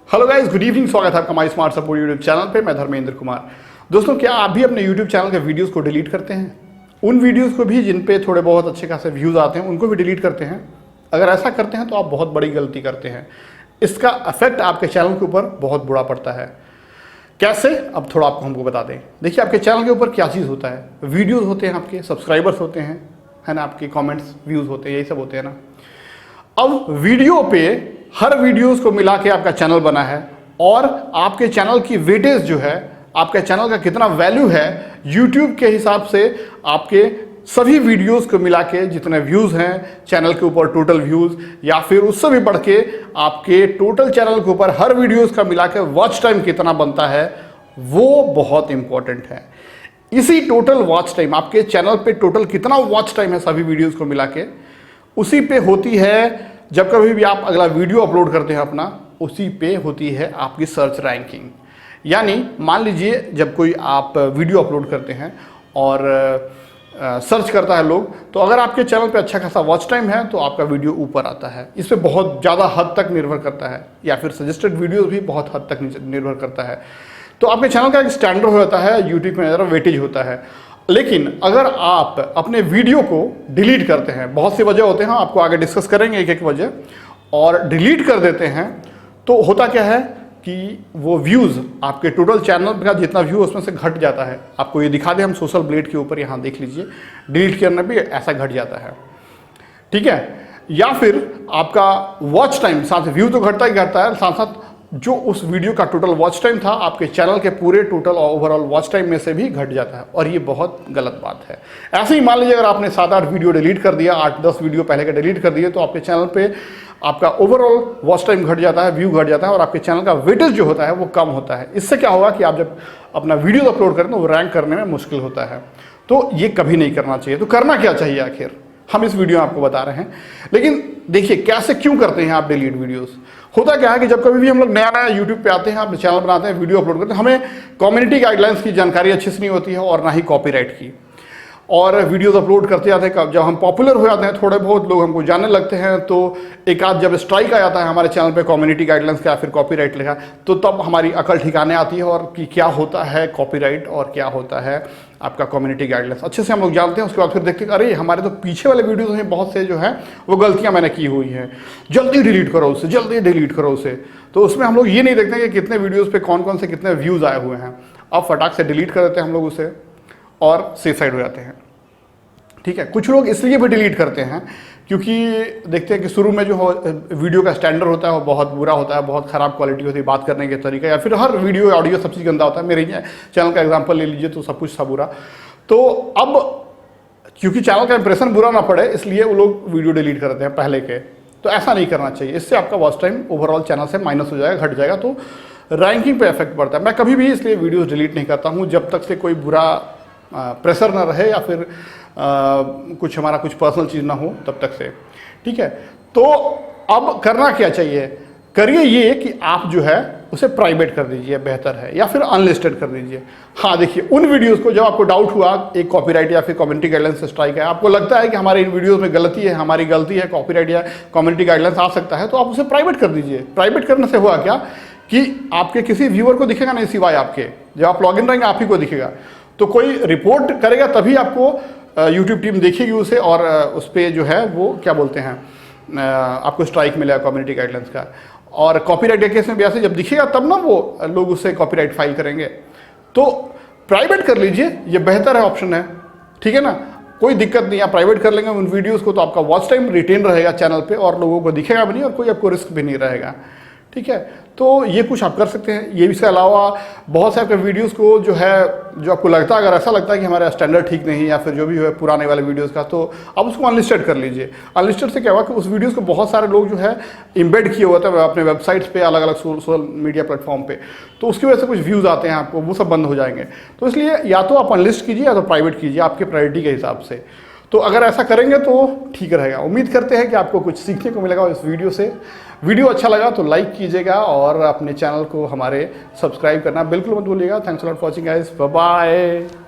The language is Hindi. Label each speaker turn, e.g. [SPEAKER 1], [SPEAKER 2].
[SPEAKER 1] Hello guys, good evening. स्वागत है आपका माई स्मार्ट सपोर्ट यूट्यूब चैनल पे। मैं धर्मेंद्र कुमार। दोस्तों, क्या आप भी अपने यूट्यूब चैनल के वीडियोस को डिलीट करते हैं? उन वीडियोस को भी जिन पे थोड़े बहुत अच्छे खासे व्यूज़ आते हैं उनको भी डिलीट करते हैं? अगर ऐसा करते हैं तो आप बहुत बड़ी गलती करते हैं। इसका इफेक्ट आपके चैनल के ऊपर बहुत बुरा पड़ता है। कैसे? अब थोड़ा आपको हमको बता दें। देखिए, आपके चैनल के ऊपर क्या चीज़ होता है? वीडियोज़ होते हैं, आपके सब्सक्राइबर्स होते हैं, है ना, आपके कॉमेंट्स, व्यूज़ होते हैं, यही सब होते हैं ना। अब वीडियो पे हर वीडियोस को मिला के आपका चैनल बना है और आपके चैनल की वेटेज जो है, आपके चैनल का कितना वैल्यू है यूट्यूब के हिसाब से, आपके सभी वीडियोस को मिला के जितने व्यूज़ हैं चैनल के ऊपर, टोटल व्यूज़, या फिर उससे भी बढ़ के आपके टोटल चैनल के ऊपर हर वीडियोस का मिला के वॉच टाइम कितना बनता है, वो बहुत इंपॉर्टेंट है। इसी टोटल वॉच टाइम, आपके चैनल पे टोटल कितना वॉच टाइम है सभी वीडियोस को मिला के, उसी पे होती है, जब कभी भी आप अगला वीडियो अपलोड करते हैं अपना, उसी पे होती है आपकी सर्च रैंकिंग। यानी मान लीजिए जब कोई आप वीडियो अपलोड करते हैं और सर्च करता है लोग, तो अगर आपके चैनल पे अच्छा खासा वॉच टाइम है तो आपका वीडियो ऊपर आता है। इस पे बहुत ज़्यादा हद तक निर्भर करता है, या फिर सजेस्टेड वीडियोज़ भी बहुत हद तक निर्भर करता है। तो आपके चैनल का एक स्टैंडर्ड होता है, यूट्यूब में वेटेज होता है। लेकिन अगर आप अपने वीडियो को डिलीट करते हैं, बहुत सी वजह होते हैं, आपको आगे डिस्कस करेंगे एक एक वजह, और डिलीट कर देते हैं, तो होता क्या है कि वो व्यूज़, आपके टोटल चैनल का जितना व्यू उसमें से घट जाता है। आपको ये दिखा दें हम सोशल ब्लेड के ऊपर, यहाँ देख लीजिए, डिलीट करने पे ऐसा घट जाता है, ठीक है। या फिर आपका वॉच टाइम, साथ व्यू तो घटता ही घटता है, साथ साथ जो उस वीडियो का टोटल वॉच टाइम था आपके चैनल के पूरे टोटल ओवरऑल वॉच टाइम में से भी घट जाता है, और ये बहुत गलत बात है। ऐसे ही मान लीजिए अगर आपने 7-8 वीडियो डिलीट कर दिया, 8-10 वीडियो पहले के डिलीट कर दिए, तो आपके चैनल पे आपका ओवरऑल वॉच टाइम घट जाता है, व्यू घट जाता है, और आपके चैनल का वेटेज जो होता है वो कम होता है। इससे क्या होगा कि आप जब अपना वीडियो अपलोड करें तो वो रैंक करने में मुश्किल होता है। तो ये कभी नहीं करना चाहिए। तो करना क्या चाहिए आखिर, हम इस वीडियो में आपको बता रहे हैं। लेकिन देखिए कैसे, क्यों करते हैं आप डिलीट वीडियोस। होता क्या है कि जब कभी भी हम लोग नया नया यूट्यूब पे आते हैं, आप चैनल बनाते हैं, वीडियो अपलोड करते हैं, हमें कम्युनिटी गाइडलाइंस की जानकारी अच्छे से नहीं होती है, और ना ही कॉपीराइट की। और वीडियोस अपलोड करते जाते हैं, जब हम पॉपुलर हो जाते हैं, थोड़े बहुत लोग हमको जानने लगते हैं, तो एक आध जब स्ट्राइक आ जाता है हमारे चैनल पे कम्युनिटी गाइडलाइंस का या फिर कॉपीराइट लिखा, तो तब हमारी अकल ठिकाने आती है, और कि क्या होता है कॉपीराइट और क्या होता है आपका कम्युनिटी गाइडलाइंस, अच्छे से हम लोग जानते हैं। उसके बाद फिर देखते हैं अरे हमारे तो पीछे वाले वीडियोस में बहुत से जो है वो गलतियां मैंने की हुई हैं, जल्दी डिलीट करो उसे, जल्दी डिलीट करो उसे। तो उसमें हम लोग ये नहीं देखते कि कितने वीडियोस पे कौन कौन से कितने व्यूज़ आए हुए हैं। अब फटाक से डिलीट कर देते हैं हम लोग उसे, और सेफ साइड हो जाते हैं, ठीक है। कुछ लोग इसलिए भी डिलीट करते हैं क्योंकि देखते हैं कि शुरू में जो वीडियो का स्टैंडर्ड होता है वो बहुत बुरा होता है, बहुत ख़राब क्वालिटी होती है, बात करने के तरीका, या फिर हर वीडियो ऑडियो सब चीज़ गंदा होता है। मेरे चैनल का एग्जांपल ले लीजिए तो सब कुछ था बुरा। तो अब क्योंकि चैनल का इंप्रेशन बुरा ना पड़े, इसलिए वो लोग वीडियो डिलीट करते हैं पहले के। तो ऐसा नहीं करना चाहिए, इससे आपका वॉच टाइम ओवरऑल चैनल से माइनस हो जाएगा, घट जाएगा, तो रैंकिंग पे इफेक्ट पड़ता है। मैं कभी भी इसलिए वीडियोज़ डिलीट नहीं करता हूँ जब तक से कोई बुरा प्रेशर ना रहे, या फिर कुछ हमारा कुछ पर्सनल चीज़ ना हो, तब तक से, ठीक है। तो अब करना क्या चाहिए? करिए ये कि आप जो है उसे प्राइवेट कर दीजिए, बेहतर है, या फिर अनलिस्टेड कर दीजिए। हाँ देखिए, उन वीडियोस को जब आपको डाउट हुआ एक कॉपीराइट या फिर कम्युनिटी गाइडलाइंस से स्ट्राइक है, आपको लगता है कि हमारे इन वीडियोस में गलती है, हमारी गलती है, कॉपीराइट या कम्युनिटी गाइडलाइंस आ सकता है, तो आप उसे प्राइवेट कर दीजिए। प्राइवेट करने से हुआ क्या कि आपके किसी व्यूअर को दिखेगा नहीं सिवाय आपके, जब आप लॉग इन रहेंगे आप ही को दिखेगा। तो कोई रिपोर्ट करेगा तभी आपको यूट्यूब टीम देखेगी उसे, और उस पर जो है वो क्या बोलते हैं, आपको स्ट्राइक मिलेगा कम्युनिटी गाइडलाइंस का। और कॉपीराइट के केस में भी ऐसे जब दिखेगा तब ना वो लोग उससे कॉपीराइट फाइल करेंगे। तो प्राइवेट कर लीजिए, ये बेहतर है, ऑप्शन है, ठीक है ना। कोई दिक्कत नहीं, आप प्राइवेट कर लेंगे उन वीडियोस को, तो आपका वॉच टाइम रिटेन रहेगा चैनल पे, और लोगों को दिखेगा भी नहीं, और कोई आपको रिस्क भी नहीं रहेगा, ठीक है। तो ये कुछ आप कर सकते हैं। ये इसके अलावा बहुत से आपके वीडियोस को जो है, जो आपको लगता है, अगर ऐसा लगता है कि हमारा स्टैंडर्ड ठीक नहीं, या फिर जो भी है पुराने वाले वीडियोस का, तो आप उसको अनलिस्टेड कर लीजिए। अनलिस्टेड से क्या हुआ कि उस वीडियोस को बहुत सारे लोग जो है इम्बेड किए होते हैं अपने वेबसाइट्स पे, अलग अलग सोशल मीडिया प्लेटफॉर्म पे, तो उसकी वजह से कुछ व्यूज़ आते हैं आपको, वो सब बंद हो जाएंगे। तो इसलिए या तो आप अनलिस्ट कीजिए या तो प्राइवेट कीजिए, आपके प्रायोरिटी के हिसाब से। तो अगर ऐसा करेंगे तो ठीक रहेगा। उम्मीद करते हैं कि आपको कुछ सीखने को मिलेगा इस वीडियो से। वीडियो अच्छा लगा तो लाइक कीजिएगा, और अपने चैनल को हमारे सब्सक्राइब करना बिल्कुल मत भूलिएगा। Thanks a lot for watching guys, bye bye.